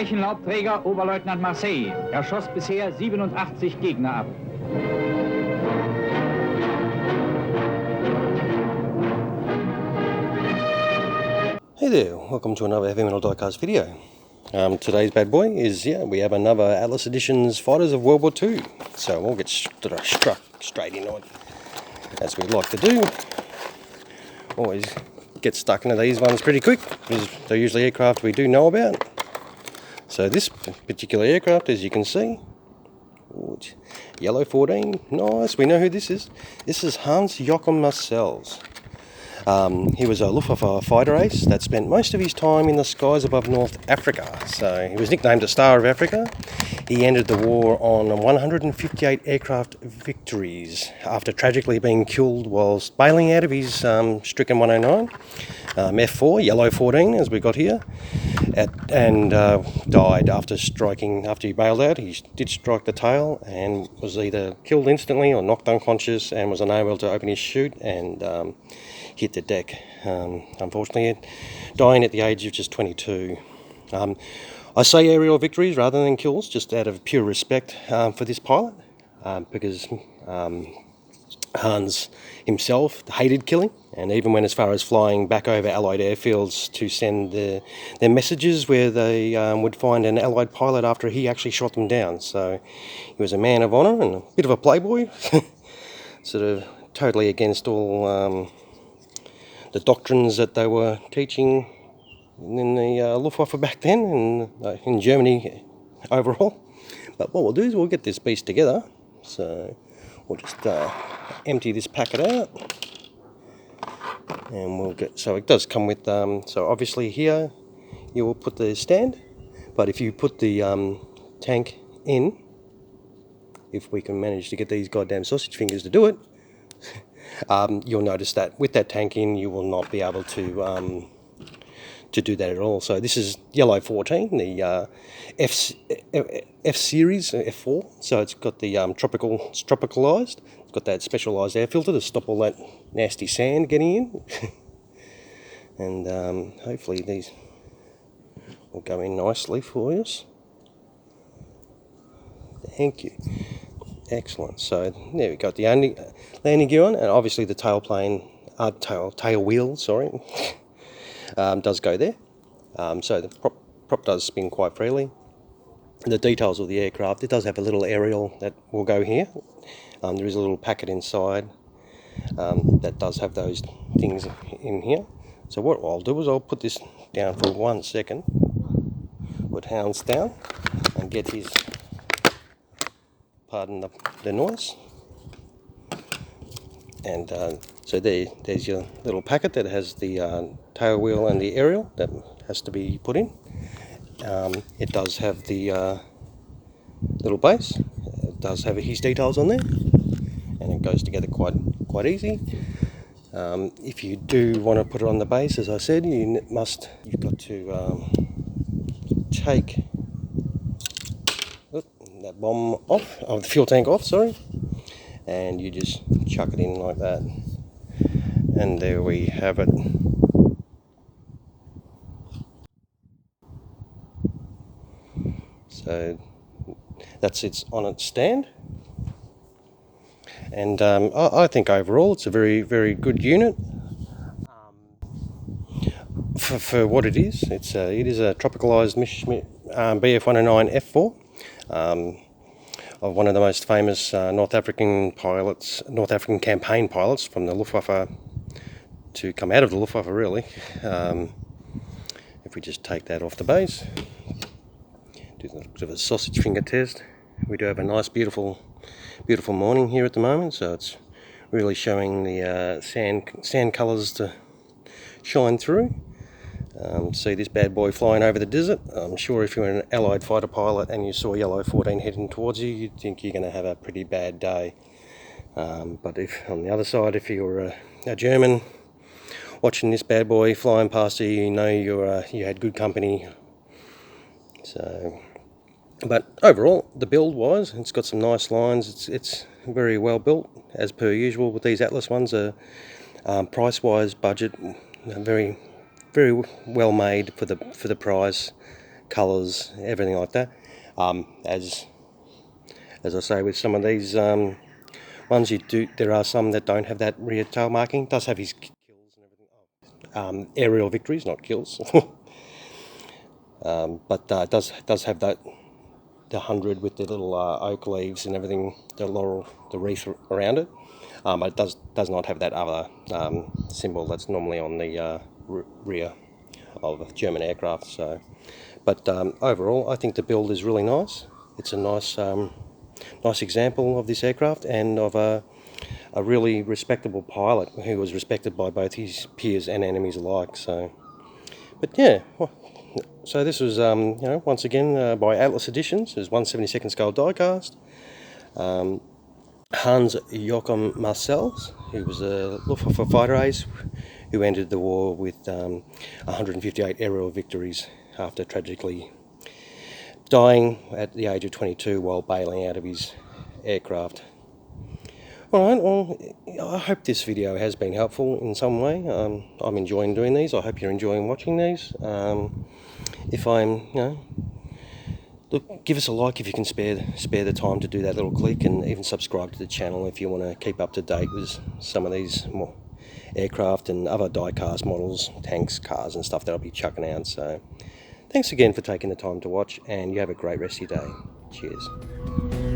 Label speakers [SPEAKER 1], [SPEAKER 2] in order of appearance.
[SPEAKER 1] Leichenlaubträger Oberleutnant Marseille. Er schoss bisher 87 Gegner ab.
[SPEAKER 2] Hey there, welcome to another Heavy Metal Diecast video. Today's bad boy is, we have another Atlas Editions Fighters of World War II. So we'll get struck straight into it, as we like to do. Always get stuck into these ones pretty quick, because they're usually aircraft we do know about. So this particular aircraft, as you can see, yellow 14, nice, we know who this is. This is Hans-Joachim Marseille. He was a Luftwaffe fighter ace that spent most of his time in the skies above North Africa. So he was nicknamed the Star of Africa. He ended the war on 158 aircraft victories after tragically being killed whilst bailing out of his stricken 109 F-4, yellow 14 as we got here, and died after he bailed out. He did strike the tail and was either killed instantly or knocked unconscious and was unable to open his chute and hit the deck, unfortunately, dying at the age of just 22. I say aerial victories rather than kills, just out of pure respect for this pilot, because Hans himself hated killing, and even went as far as flying back over Allied airfields to send their messages where they would find an Allied pilot after he actually shot them down. So he was a man of honour and a bit of a playboy, sort of totally against all the doctrines that they were teaching in the Luftwaffe back then and in Germany overall. But what we'll do is we'll get this beast together. So we'll just empty this packet out, and we'll get. So it does come with. So obviously here you will put the stand, but if you put the tank in, if we can manage to get these goddamn sausage fingers to do it. You'll notice that with that tank in, you will not be able to do that at all. So this is yellow 14, the F series, F4. So it's got the tropicalized. It's got that specialized air filter to stop all that nasty sand getting in. And hopefully these will go in nicely for us. Thank you. Excellent. So there we got the landing gear on, and obviously the tail wheel, sorry, does go there. So the prop does spin quite freely. The details of the aircraft, it does have a little aerial that will go here. There is a little packet inside that does have those things in here. So what I'll do is I'll put this down for 1 second, put Hans down and get his, pardon the noise, and so there's your little packet that has the tail wheel and the aerial that has to be put in. It does have the little base. It does have his details on there, and it goes together quite easy. If you do want to put it on the base, as I said, you've got to take that bomb off, the fuel tank off, sorry, and you just chuck it in like that, and there we have it. So that's it's on its stand, and I think overall it's a very, very good unit for what it is. It is a tropicalized Messerschmitt Bf 109F-4. Of one of the most famous North African campaign pilots from the Luftwaffe to come out of the Luftwaffe, really. If we just take that off the base, do a bit of a sausage finger test. We do have a nice, beautiful morning here at the moment, so it's really showing the sand colours to shine through. See this bad boy flying over the desert. I'm sure if you're an Allied fighter pilot and you saw yellow 14 heading towards you, you'd think you're going to have a pretty bad day. But if on the other side, if you're a German watching this bad boy flying past you, you know you had good company. So, but overall, the build-wise, it's got some nice lines. It's very well built, as per usual with these Atlas ones. Price-wise, budget, very well made for the price. colours, everything like that. As I say, with some of these ones, there are some that don't have that rear tail marking. It does have his kills and everything. Aerial victories, not kills. But it does have the 100 with the little oak leaves and everything, the laurel, the wreath around it. But it does not have that other symbol that's normally on the rear of German aircraft. So, but overall, I think the build is really nice. It's a nice example of this aircraft and of a really respectable pilot who was respected by both his peers and enemies alike. So, but yeah. So this was, once again by Atlas Editions. It was 1/72 scale diecast. Hans-Joachim Marseille, who was a Luftwaffe fighter ace, who ended the war with 158 aerial victories after tragically dying at the age of 22 while bailing out of his aircraft. Alright, well, I hope this video has been helpful in some way. I'm enjoying doing these. I hope you're enjoying watching these. If I'm, look, give us a like if you can spare the time to do that little click, and even subscribe to the channel if you want to keep up to date with some of these more aircraft and other die-cast models, tanks, cars and stuff that I'll be chucking out. So thanks again for taking the time to watch, and you have a great rest of your day. Cheers.